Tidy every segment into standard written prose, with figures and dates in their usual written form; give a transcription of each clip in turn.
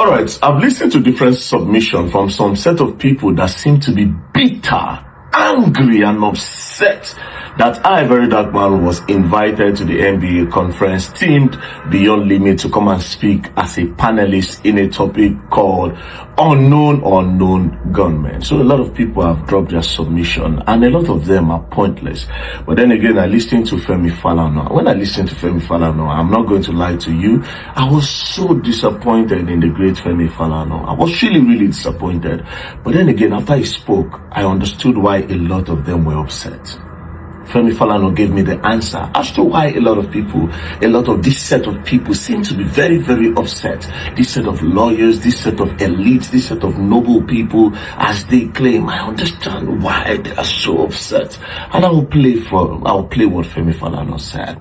All right, I've listened to different submissions from some set of people that seem to be bitter, angry, and upset that Verydarkman was invited to the NBA conference themed Beyond Limit to come and speak as a panelist in a topic called Unknown Gunmen. So a lot of people have dropped their submission and a lot of them are pointless. But then again, I listened to Femi Falano. When I listened to Femi Falano, I'm not going to lie to you, I was so disappointed in the great Femi Falano. I was really disappointed. But then again, after he spoke, I understood why a lot of them were upset. Femi Falano gave me the answer as to why a lot of this set of people seem to be very upset. This set of lawyers, this set of elites, this set of noble people, as they claim. I understand why they are so upset. And I will play what Femi Falano said.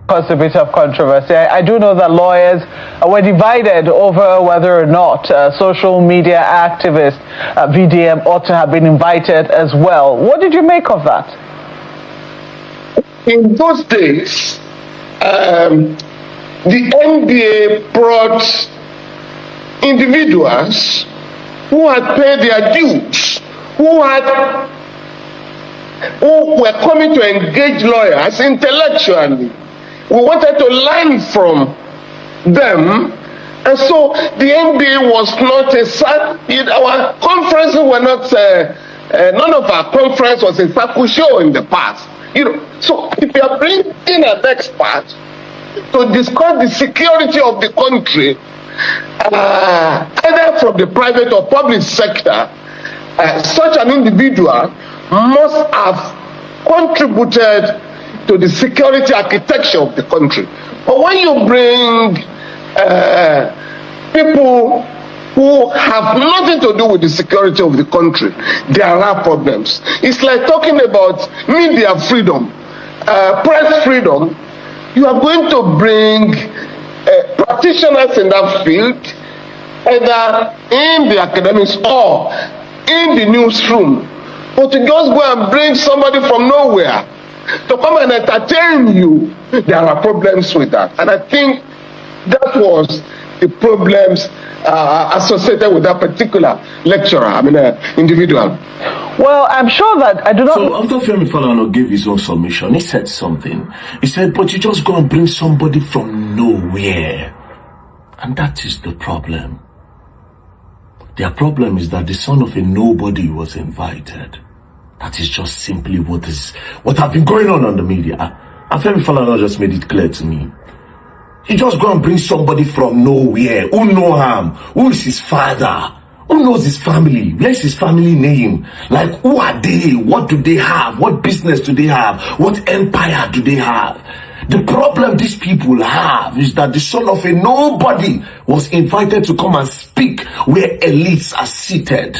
Caused a bit of controversy. I do know that lawyers were divided over whether or not social media activist VDM ought to have been invited as well. What did you make of that? In those days, the NBA brought individuals who had paid their dues, who were coming to engage lawyers intellectually. We wanted to learn from them, and so the NBA was not our conferences were not. None of our conference was a circle show in the past. So if you are bringing in an expert to discuss the security of the country, either from the private or public sector, such an individual must have contributed to the security architecture of the country. But when you bring people who have nothing to do with the security of the country, there are problems. It's like talking about media freedom, press freedom. You are going to bring practitioners in that field, either in the academics or in the newsroom. But to just go and bring somebody from nowhere to come and entertain you, there are problems with that. And I think that was the problems associated with that particular lecturer, individual. Well, I'm sure that I do not. So after Femi Falano gave his own submission, he said something. He said, but you just go and bring somebody from nowhere. And that is the problem. Their problem is that the son of a nobody was invited. That is just simply what has been going on the media. And Femi Falano just made it clear to me. You just go and bring somebody from nowhere. Who know him? Who is his father? Who knows his family? Where's his family name? Like, who are they? What do they have? What business do they have? What empire do they have? The problem these people have is that the son of a nobody was invited to come and speak where elites are seated,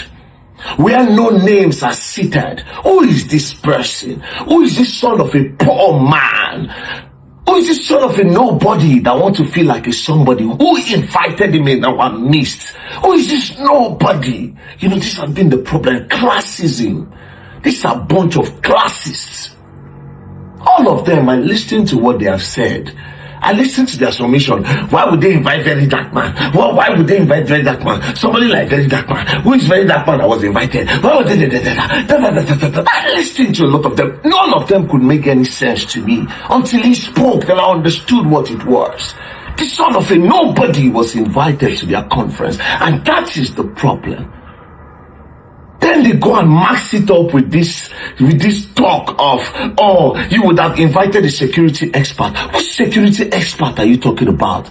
where no names are seated. Who is this person? Who is this son of a poor man? Who is this son of a nobody that wants to feel like a somebody? Who invited him in our midst? Who is this nobody? This has been the problem. Classism. These are a bunch of classists. All of them, I listened to what they have said. I listened to their submission. Why would they invite Verydarkman? Why would they invite Verydarkman? Somebody like Verydarkman. Who is Verydarkman that was invited? Why would they? I listened to a lot of them. None of them could make any sense to me until he spoke and I understood what it was. The son of a nobody was invited to their conference, and that is the problem. Then they go and max it up with this talk of, oh, you would have invited a security expert. Which security expert are you talking about?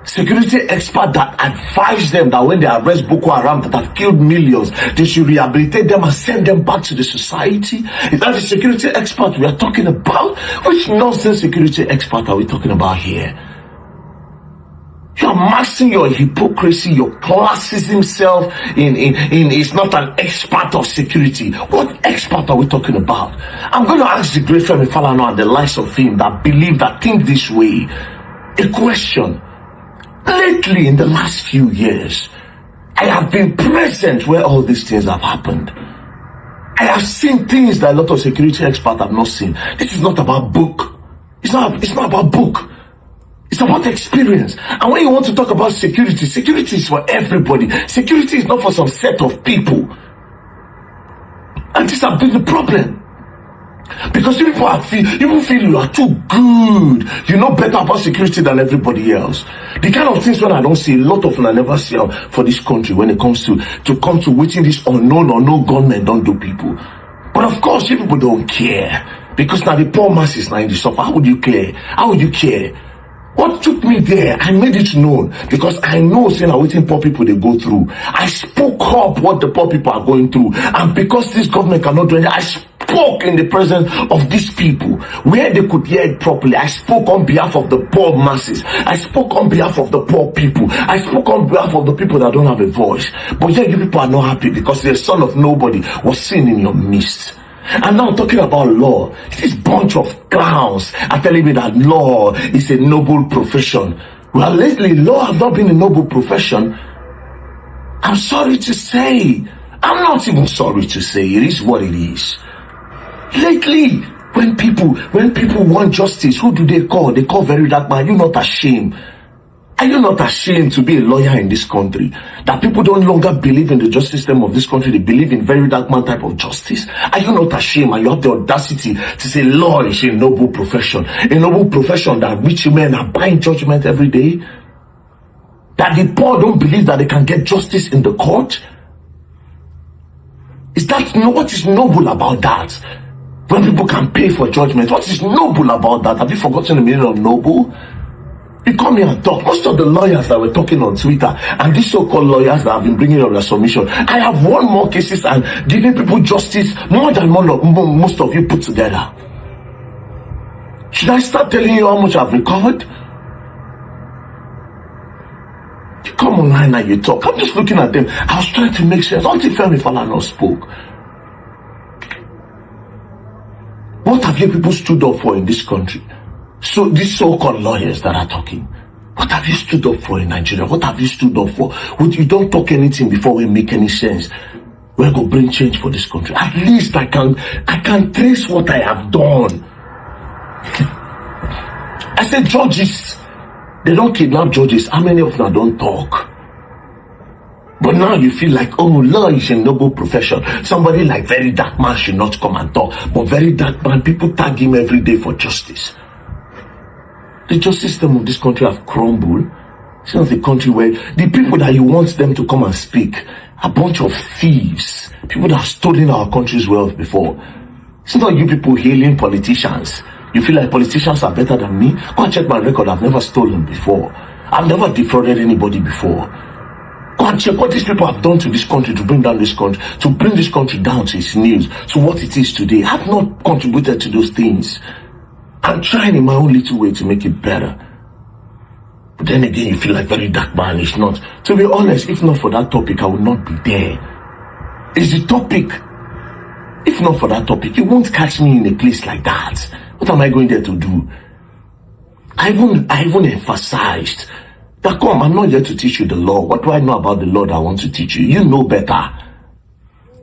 Security expert that advised them that when they arrest Boko Haram that have killed millions, they should rehabilitate them and send them back to the society? Is that the security expert we are talking about? Which nonsense security expert are we talking about here? You are maxing your hypocrisy, your classism self in it's not an expert of security. What expert are we talking about? I'm going to ask the great Femi Falano and the likes of him that think this way a question. Lately, in the last few years, I have been present where all these things have happened. I have seen things that a lot of security experts have not seen. This is not about book. It's not about book. It's about experience. And when you want to talk about security, security is for everybody. Security is not for some set of people. And this has been the problem. Because you people feel you are too good. You know better about security than everybody else. The kind of things when I don't see, a lot of them I never see for this country when it comes to come to waiting this unknown or no gunmen don't do people. But of course, you people don't care. Because now the poor masses now in the suffer. How would you care? How would you care? What took me there, I made it known because I know saying I'm waiting poor people they go through. I spoke up what the poor people are going through. And because this government cannot do anything, I spoke in the presence of these people where they could hear it properly. I spoke on behalf of the poor masses. I spoke on behalf of the poor people. I spoke on behalf of the people that don't have a voice. But yet you people are not happy because the son of nobody was seen in your midst. And now talking about law, this bunch of clowns are telling me that law is a noble profession. Well, lately, law has not been a noble profession. I'm sorry to say. I'm not even sorry to say. It is what it is. Lately, when people want justice, who do they call? They call Verydarkman. Are you not ashamed? Are you not ashamed to be a lawyer in this country? That people don't longer believe in the justice system of this country. They believe in Verydarkman type of justice. Are you not ashamed? And you have the audacity to say law is a noble profession. A noble profession that rich men are buying judgment every day. That the poor don't believe that they can get justice in the court. What is noble about that? When people can pay for judgment, what is noble about that? Have you forgotten the meaning of noble? You come here and talk. Most of the lawyers that were talking on Twitter and these so-called lawyers that have been bringing up their submission, I have won more cases and giving people justice more than most of you put together. Should I start telling you how much I've recovered? You come online and you talk. I'm just looking at them. I was trying to make sense until Femi Falano spoke. What have you people stood up for in this country? So these so-called lawyers that are talking, what have you stood up for in Nigeria? What have you stood up for? You don't talk anything before we make any sense. We're going to bring change for this country. At least I can trace what I have done. I said judges, they don't kidnap judges. How many of them don't talk? But now you feel like, oh, law is a noble profession. Somebody like Verydarkman should not come and talk. But Verydarkman, people tag him every day for justice. The justice system of this country have crumbled. It's not a country where the people that you want them to come and speak are a bunch of thieves. People that have stolen our country's wealth before. It's not you people hailing politicians. You feel like politicians are better than me? Go and check my record. I've never stolen before. I've never defrauded anybody before. Go and check what these people have done to this country to bring down this country, to bring this country down to its knees, to what it is today. I've not contributed to those things. I'm trying in my own little way to make it better. But then again, you feel like Verydarkman is not. To be honest, if not for that topic, I would not be there. It's the topic. If not for that topic, you won't catch me in a place like that. What am I going there to do? I even emphasized that, come, I'm not here to teach you the law. What do I know about the law that I want to teach you? You know better.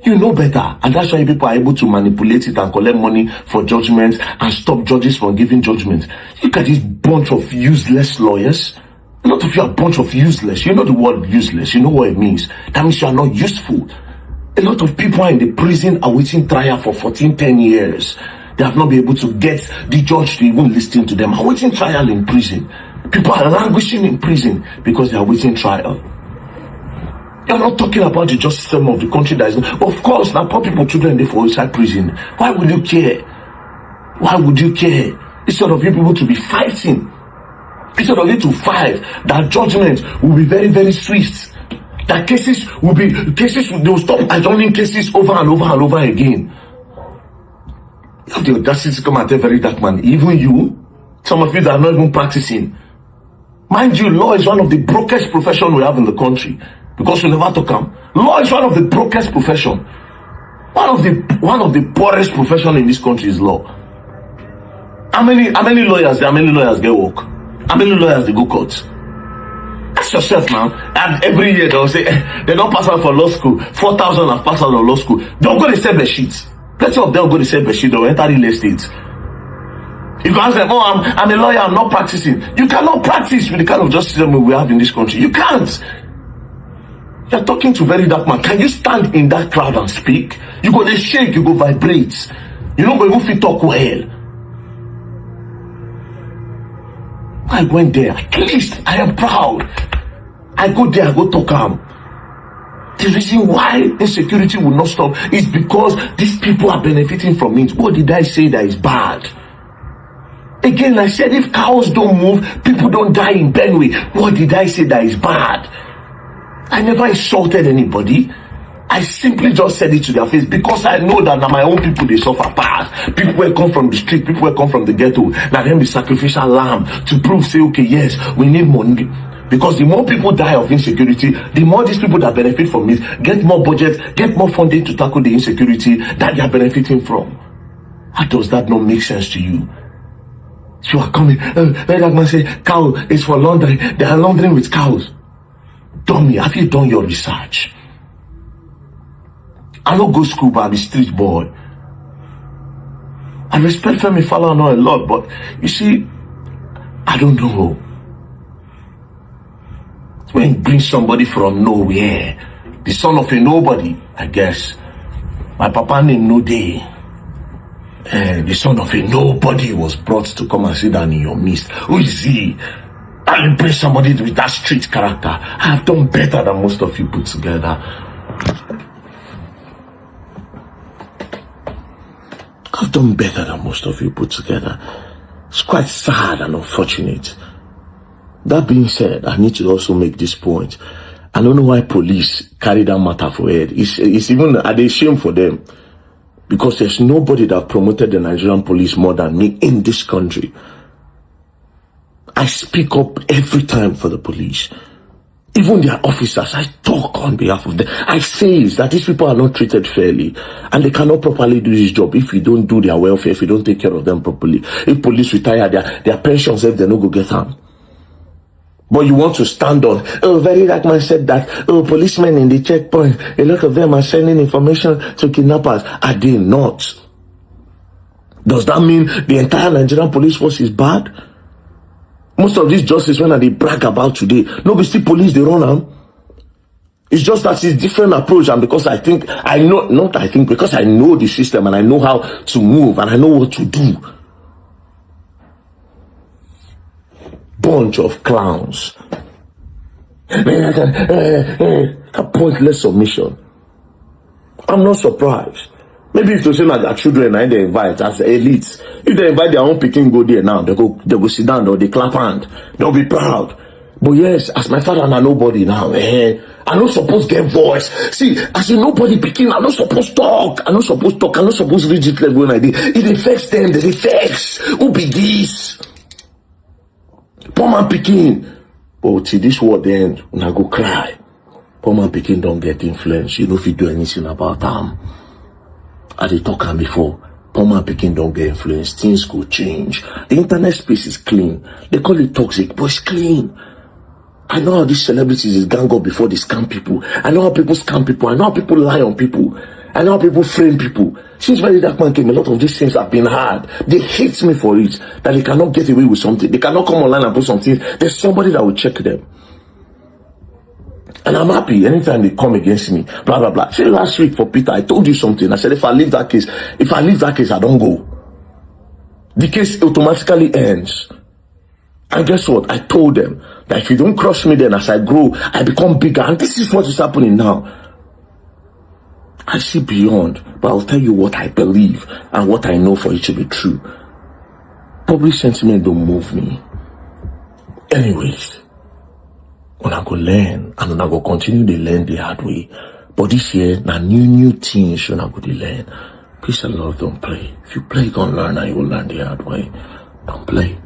You know better. And that's why people are able to manipulate it and collect money for judgments and stop judges from giving judgments. Look at this bunch of useless lawyers. A lot of you are a bunch of useless. You know the word useless. You know what it means. That means you are not useful. A lot of people are in the prison awaiting trial for 10 years. They have not been able to get the judge to even listen to them. Awaiting trial in prison. People are languishing in prison because they are waiting trial. You're not talking about the justice system of the country that is not. Of course, now poor people, children, they for inside prison. Why would you care? Why would you care? Instead of you people to be fighting, instead of you to fight, that judgment will be very, very swift. That they will stop adjourning cases over and over and over again. You have the audacity to come and tell Verydarkman, even you, some of you that are not even practicing. Mind you, law is one of the brokest professions we have in the country. Because we never talk them. Law is one of the brokest profession. One of the poorest profession in this country is law. How many lawyers there? How many lawyers get work? How many lawyers they go court? Ask yourself now. And every year they'll say they don't pass out for law school. 4,000 have passed out of law school. They'll go to sell the sheets. Plenty of them go to sell the sheet. They'll enter real estate. You can ask them, oh, I'm a lawyer, I'm not practicing. You cannot practice with the kind of justice system we have in this country. You can't. You're talking to Verydarkman. Can you stand in that crowd and speak? You go to shake, you go vibrate. You don't go even fit talk well. I went there. At least I am proud. I go there, I go talk am. The reason why insecurity will not stop is because these people are benefiting from it. What did I say that is bad? Again, I said if cows don't move, people don't die in Benue. What did I say that is bad? I never insulted anybody. I simply just said it to their face because I know that now my own people, they suffer past. People will come from the street, people will come from the ghetto. Now them the sacrificial lamb to prove, say, okay, yes, we need money. Because the more people die of insecurity, the more these people that benefit from it get more budget, get more funding to tackle the insecurity that they are benefiting from. How does that not make sense to you? You are coming, Verydarkman say, cow is for laundering. They are laundering with cows. Dummy, have you done your research? I don't go school, but I'm a street boy. I respect Femi Falano a lot, but you see, I don't know. When you bring somebody from nowhere, the son of a nobody, I guess. My papa named No Day. The son of a nobody was brought to come and sit down in your midst. Who is he? And you bring somebody with that street character. I have done better than most of you put together. I've done better than most of you put together. It's quite sad and unfortunate. That being said, I need to also make this point. I don't know why police carry that matter for head. It's even a shame for them. Because there's nobody that promoted the Nigerian police more than me in this country. I speak up every time for the police. Even their officers, I talk on behalf of them. I say that these people are not treated fairly and they cannot properly do this job if you don't do their welfare, if you don't take care of them properly. If police retire, their pensions, if they don't go get them. But you want to stand on, oh, Verydarkman said that, oh, policemen in the checkpoint, a lot of them are sending information to kidnappers. Are they not? Does that mean the entire Nigerian police force is bad? Most of these justice when they brag about today, nobody see police, they run them. It's just that it's different approach, and because because I know the system and I know how to move and I know what to do. Bunch of clowns. A pointless submission. I'm not surprised. Maybe if to say like their children and they invite as elites, if they invite their own picking go there now, they go sit down or they clap hand, they'll be proud. But yes, as my father and I nobody now, I not supposed to get voice. See, as a nobody picking, I not supposed to talk. I not supposed to talk. I not supposed to reach it level when I did. It affects them. They affects. Who be this? Poor man picking. But till this word end, when I go cry, poor man picking don't get influence. You know if you do anything about them. I did talk on before. Poor man picking don't get influence. Things could change. The internet space is clean. They call it toxic, but it's clean. I know how these celebrities is gang up before they scam people. I know how people scam people. I know how people lie on people. I know how people frame people. Since Verydarkman came, a lot of these things have been hard. They hate me for it. That they cannot get away with something. They cannot come online and put something. There's somebody that will check them. And I'm happy anytime they come against me. Blah, blah, blah. See, last week for Peter, I told you something. I said, if I leave that case, I don't go. The case automatically ends. And guess what? I told them that if you don't crush me, then as I grow, I become bigger. And this is what is happening now. I see beyond, but I'll tell you what I believe and what I know for it to be true. Public sentiment don't move me. Anyways, when I go learn, and when I go continue to learn the hard way. But this year, now new things when I go to learn. Peace and love, don't play. If you play, you gonna learn and you will learn the hard way. Don't play.